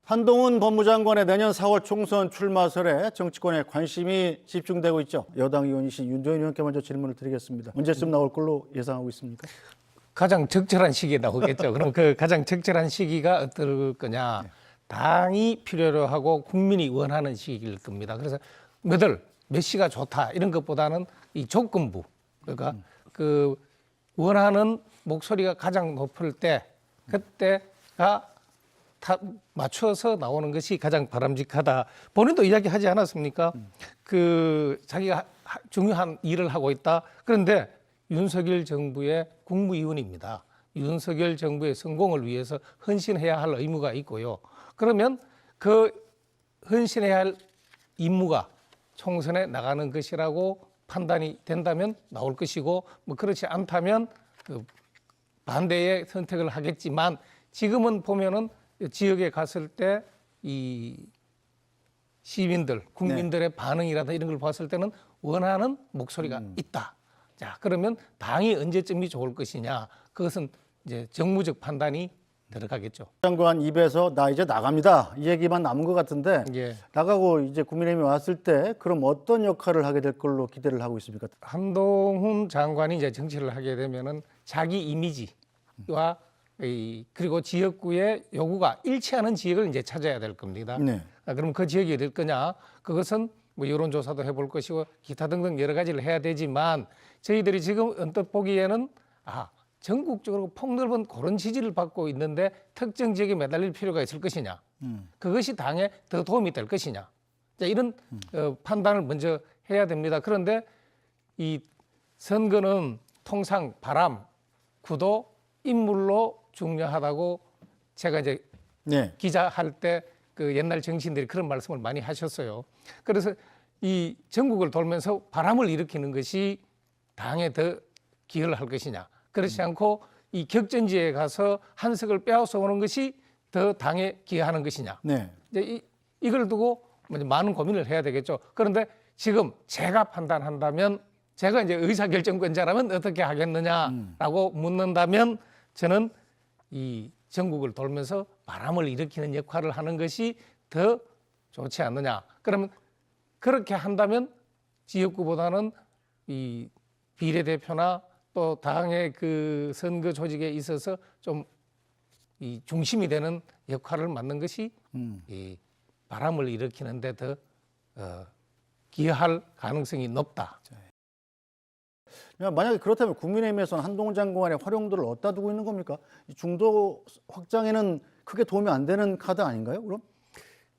한동훈 법무장관의 내년 4월 총선 출마설에 정치권에 관심이 집중되고 있죠. 여당 의원이신 윤도현 의원께 먼저 질문을 드리겠습니다. 언제쯤 나올 걸로 예상하고 있습니까? 가장 적절한 시기에 나오겠죠. 그럼 그 가장 적절한 시기가 어떨 거냐? 당이 필요로 하고 국민이 원하는 시기일 겁니다. 그래서 몇 시가 좋다 이런 것보다는 이 조건부, 그러니까 그 원하는 목소리가 가장 높을 때 그때가 맞춰서 나오는 것이 가장 바람직하다. 본인도 이야기하지 않았습니까? 그 자기가 중요한 일을 하고 있다. 그런데 윤석열 정부의 국무위원입니다. 윤석열 정부의 성공을 위해서 헌신해야 할 의무가 있고요. 그러면 그 헌신해야 할 임무가 총선에 나가는 것이라고 판단이 된다면 나올 것이고, 뭐 그렇지 않다면 그 반대의 선택을 하겠지만, 지금은 보면은 지역에 갔을 때 이 시민들, 국민들의 반응이라든가 이런 걸 봤을 때는 원하는 목소리가 있다. 자, 그러면 당이 언제쯤이 좋을 것이냐? 그것은 이제 정무적 판단이 들어가겠죠. 장관 입에서 나 이제 나갑니다. 이 얘기만 남은 것 같은데 예. 나가고 이제 국민의힘이 왔을 때 그럼 어떤 역할을 하게 될 걸로 기대를 하고 있습니까? 한동훈 장관이 이제 정치를 하게 되면은 자기 이미지와 그리고 지역구의 요구가 일치하는 지역을 이제 찾아야 될 겁니다. 네. 그럼 그 지역이 어딜 거냐? 그것은 뭐 여론조사도 해볼 것이고 기타 등등 여러 가지를 해야 되지만 저희들이 지금 언뜻 보기에는 전국적으로 폭넓은 그런 지지를 받고 있는데 특정 지역에 매달릴 필요가 있을 것이냐? 그것이 당에 더 도움이 될 것이냐? 자, 이런 판단을 먼저 해야 됩니다. 그런데 이 선거는 통상 바람, 구도, 인물로 중요하다고 제가 이제 기자할 때 그 옛날 정치인들이 그런 말씀을 많이 하셨어요. 그래서 이 전국을 돌면서 바람을 일으키는 것이 당에 더 기여를 할 것이냐? 그렇지 않고 이 격전지에 가서 한석을 빼앗아 오는 것이 더 당에 기여하는 것이냐? 네. 이제 이걸 두고 많은 고민을 해야 되겠죠. 그런데 지금 제가 판단한다면, 제가 이제 의사결정권자라면 어떻게 하겠느냐라고 묻는다면, 저는 이 전국을 돌면서 바람을 일으키는 역할을 하는 것이 더 좋지 않느냐. 그러면 그렇게 한다면 지역구보다는 이 비례대표나 또 당의 그 선거 조직에 있어서 좀 이 중심이 되는 역할을 맡는 것이 이 바람을 일으키는 데 더 기여할 가능성이 높다. 만약에 그렇다면 국민의힘에서는 한동훈 장관의 활용도를 어디다 두고 있는 겁니까? 중도 확장에는 크게 도움이 안 되는 카드 아닌가요? 그럼?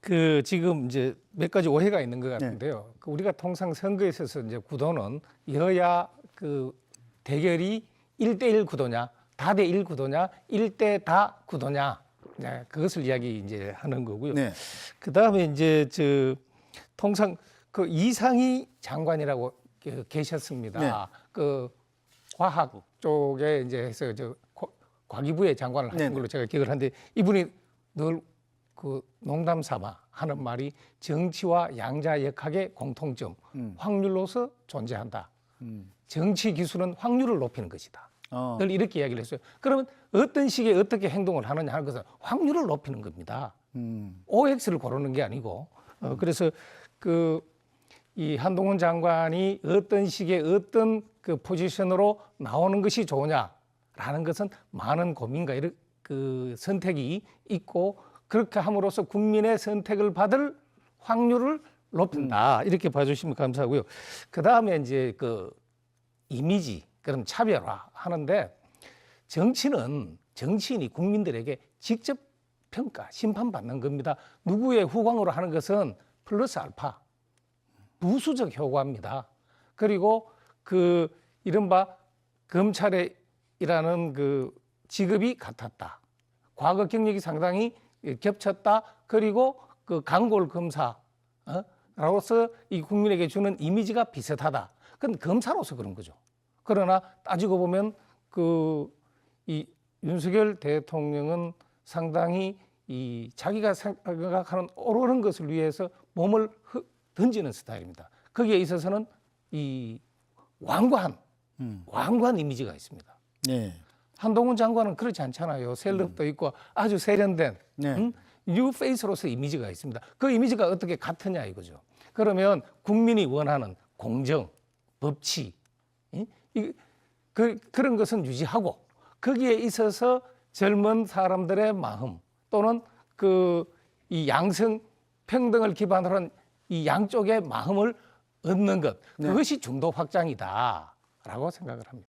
그 지금 이제 몇 가지 오해가 있는 것 같은데요. 그 우리가 통상 선거에 있어서 이제 구도는 여야 그 대결이 1대1 구도냐, 다대1 구도냐, 1대 다 구도냐, 네, 그것을 이야기 이제 하는 거고요. 네. 그 다음에 이제 통상 그 이상희 장관이라고 계셨습니다. 네. 그 과학 쪽에 이제 해서 과기부의 장관을 하신 걸로 제가 기억을 하는데, 이분이 늘 그 농담 삼아 하는 말이 정치와 양자역학의 공통점, 확률로서 존재한다. 정치 기술은 확률을 높이는 것이다. 늘 이렇게 이야기를 했어요. 그러면 어떤 시기에 어떻게 행동을 하느냐 하는 것은 확률을 높이는 겁니다. OX를 고르는 게 아니고. 그래서 이 한동훈 장관이 어떤 시기에 어떤 그 포지션으로 나오는 것이 좋으냐라는 것은 많은 고민과 그 선택이 있고, 그렇게 함으로써 국민의 선택을 받을 확률을 높인다. 이렇게 봐주시면 감사하고요. 그 다음에 이제 그 이미지, 그럼 차별화 하는데, 정치인이 국민들에게 직접 평가, 심판받는 겁니다. 누구의 후광으로 하는 것은 플러스 알파, 부수적 효과입니다. 그리고 그 이른바 검찰이라는 그 직업이 같았다. 과거 경력이 상당히 겹쳤다. 그리고 그 강골 검사로서 이 국민에게 주는 이미지가 비슷하다. 그건 검사로서 그런 거죠. 그러나 따지고 보면 이 윤석열 대통령은 상당히 이 자기가 생각하는 옳은 것을 위해서 몸을 던지는 스타일입니다. 거기에 있어서는 이 완고한 이미지가 있습니다. 네. 한동훈 장관은 그렇지 않잖아요. 셀럽도 있고 아주 세련된 뉴 페이스로서 이미지가 있습니다. 그 이미지가 어떻게 같으냐 이거죠. 그러면 국민이 원하는 공정, 법치, 그런 것은 유지하고 거기에 있어서 젊은 사람들의 마음 또는 이 양성 평등을 기반으로 한 이 양쪽의 마음을 얻는 것, 그것이 중도 확장이다라고 생각을 합니다.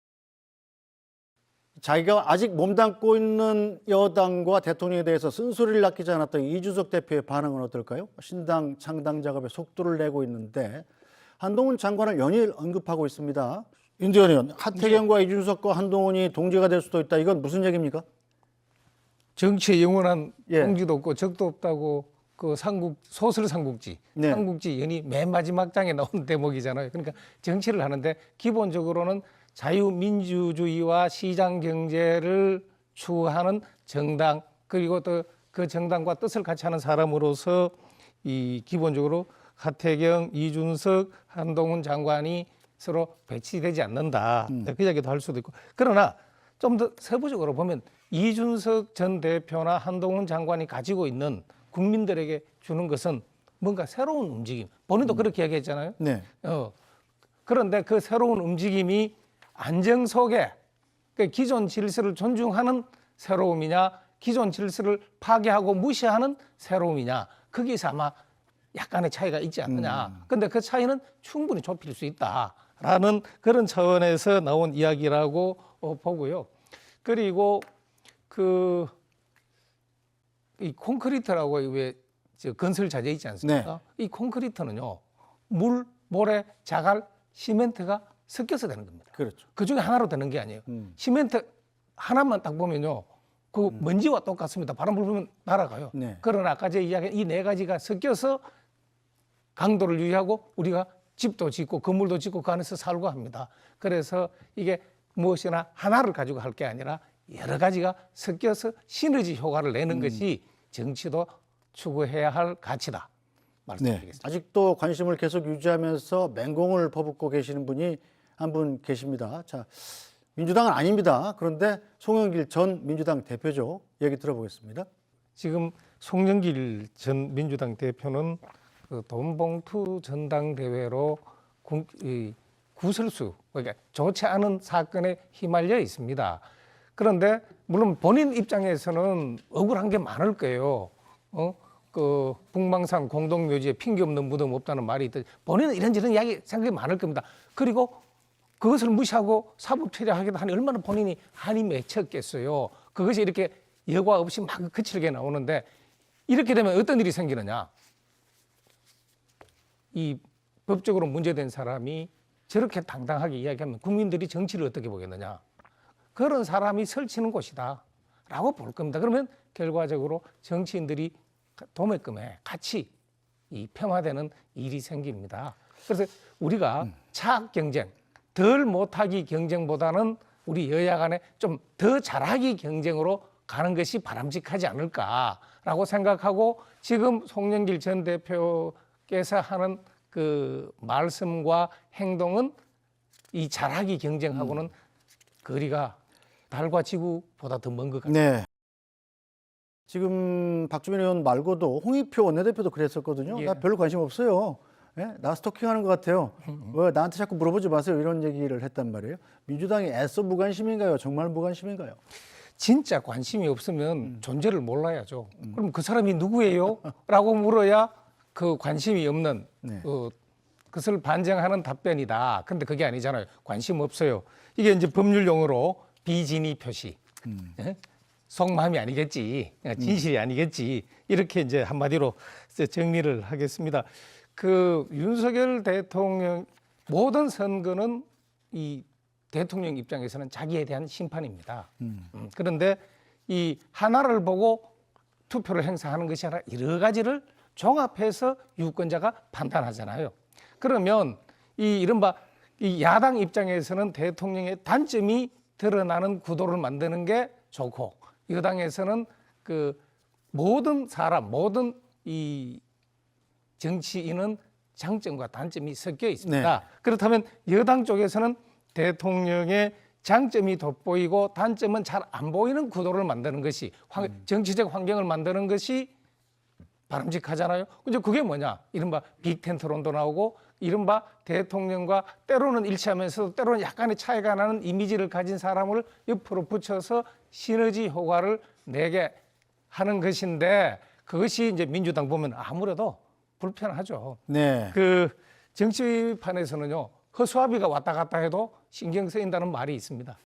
자기가 아직 몸담고 있는 여당과 대통령에 대해서 쓴소리를 아끼지 않았던 이준석 대표의 반응은 어떨까요? 신당 창당 작업에 속도를 내고 있는데 한동훈 장관을 연일 언급하고 있습니다. 윤대현 의원, 하태경과 이준석과 한동훈이 동지가 될 수도 있다. 이건 무슨 얘기입니까? 정치에 영원한 예. 동지도 없고 적도 없다고 그 소설 삼국지, 네. 삼국지 연이 맨 마지막 장에 나온 대목이잖아요. 그러니까 정치를 하는데 기본적으로는 자유민주주의와 시장 경제를 추구하는 정당 그리고 또 그 정당과 뜻을 같이 하는 사람으로서 이 기본적으로 하태경, 이준석, 한동훈 장관이 서로 배치되지 않는다. 그 이야기도 할 수도 있고. 그러나 좀 더 세부적으로 보면 이준석 전 대표나 한동훈 장관이 가지고 있는 국민들에게 주는 것은 뭔가 새로운 움직임. 본인도 그렇게 얘기했잖아요. 네. 그런데 그 새로운 움직임이 안정 속에 기존 질서를 존중하는 새로움이냐, 기존 질서를 파괴하고 무시하는 새로움이냐, 거기서 아마 약간의 차이가 있지 않느냐. 근데 그 차이는 충분히 좁힐 수 있다라는 그런 차원에서 나온 이야기라고 보고요. 그리고 이 콘크리트라고 왜 건설 자재 있지 않습니까? 이 콘크리트는요, 물, 모래, 자갈, 시멘트가 섞여서 되는 겁니다. 그렇죠. 그 중에 하나로 되는 게 아니에요. 시멘트 하나만 딱 보면요, 그 먼지와 똑같습니다. 바람 불면 날아가요. 네. 그러나 아까 제가 이야기한 이 네 가지가 섞여서 강도를 유지하고 우리가 집도 짓고 건물도 짓고 그 안에서 살고 합니다. 그래서 이게 무엇이나 하나를 가지고 할 게 아니라 여러 가지가 섞여서 시너지 효과를 내는 것이 정치도 추구해야 할 가치다. 말씀드리겠습니다. 아직도 관심을 계속 유지하면서 맹공을 퍼붓고 계시는 분이 한 분 계십니다. 자, 민주당은 아닙니다. 그런데 송영길 전 민주당 대표죠. 얘기 들어보겠습니다. 지금 송영길 전 민주당 대표는 그 돈봉투 전당대회로 구설수, 그러니까 좋지 않은 사건에 휘말려 있습니다. 그런데 물론 본인 입장에서는 억울한 게 많을 거예요. 그 북망산 공동묘지에 핑계 없는 무덤 없다는 말이 있듯 본인은 이런저런 이야기 생각이 많을 겁니다. 그리고 그것을 무시하고 사법 처리하기도 하니 얼마나 본인이 한이 맺혔겠어요. 그것이 이렇게 여과 없이 막 거칠게 나오는데 이렇게 되면 어떤 일이 생기느냐. 이 법적으로 문제된 사람이 저렇게 당당하게 이야기하면 국민들이 정치를 어떻게 보겠느냐. 그런 사람이 설치는 곳이다 라고 볼 겁니다. 그러면 결과적으로 정치인들이 도매금에 같이 이 폄하되는 일이 생깁니다. 그래서 우리가 차악 경쟁, 덜 못하기 경쟁보다는 우리 여야 간에 좀 더 잘하기 경쟁으로 가는 것이 바람직하지 않을까라고 생각하고 지금 송영길 전 대표께서 하는 그 말씀과 행동은 이 잘하기 경쟁하고는 거리가 달과 지구보다 더 먼 것 같습니다. 네. 지금 박주민 의원 말고도 홍익표 원내대표도 그랬었거든요. 예. 나 별로 관심 없어요. 예? 나 스토킹하는 것 같아요. 왜 나한테 자꾸 물어보지 마세요. 이런 얘기를 했단 말이에요. 민주당이 애써 무관심인가요? 정말 무관심인가요? 진짜 관심이 없으면 존재를 몰라야죠. 그럼 그 사람이 누구예요? 라고 물어야 그 관심이 없는 네. 그것을 반증하는 답변이다. 근데 그게 아니잖아요. 관심 없어요. 이게 이제 법률 용어로 비진의 표시. 예? 속마음이 아니겠지. 진실이 아니겠지. 이렇게 이제 한마디로 정리를 하겠습니다. 그 윤석열 대통령 모든 선거는 이 대통령 입장에서는 자기에 대한 심판입니다. 그런데 이 하나를 보고 투표를 행사하는 것이 아니라 여러 가지를 종합해서 유권자가 판단하잖아요. 그러면 이 이른바 이 야당 입장에서는 대통령의 단점이 드러나는 구도를 만드는 게 좋고 여당에서는 그 모든 사람, 모든 이 정치인은 장점과 단점이 섞여 있습니다. 네. 그렇다면 여당 쪽에서는 대통령의 장점이 돋보이고 단점은 잘 안 보이는 구도를 만드는 것이 정치적 환경을 만드는 것이 바람직하잖아요. 근데 그게 뭐냐? 이른바 빅텐트론도 나오고 이른바 대통령과 때로는 일치하면서 때로는 약간의 차이가 나는 이미지를 가진 사람을 옆으로 붙여서 시너지 효과를 내게 하는 것인데 그것이 이제 민주당 보면 아무래도 불편하죠. 네. 그 정치판에서는요. 허수아비가 왔다 갔다 해도 신경 쓰인다는 말이 있습니다.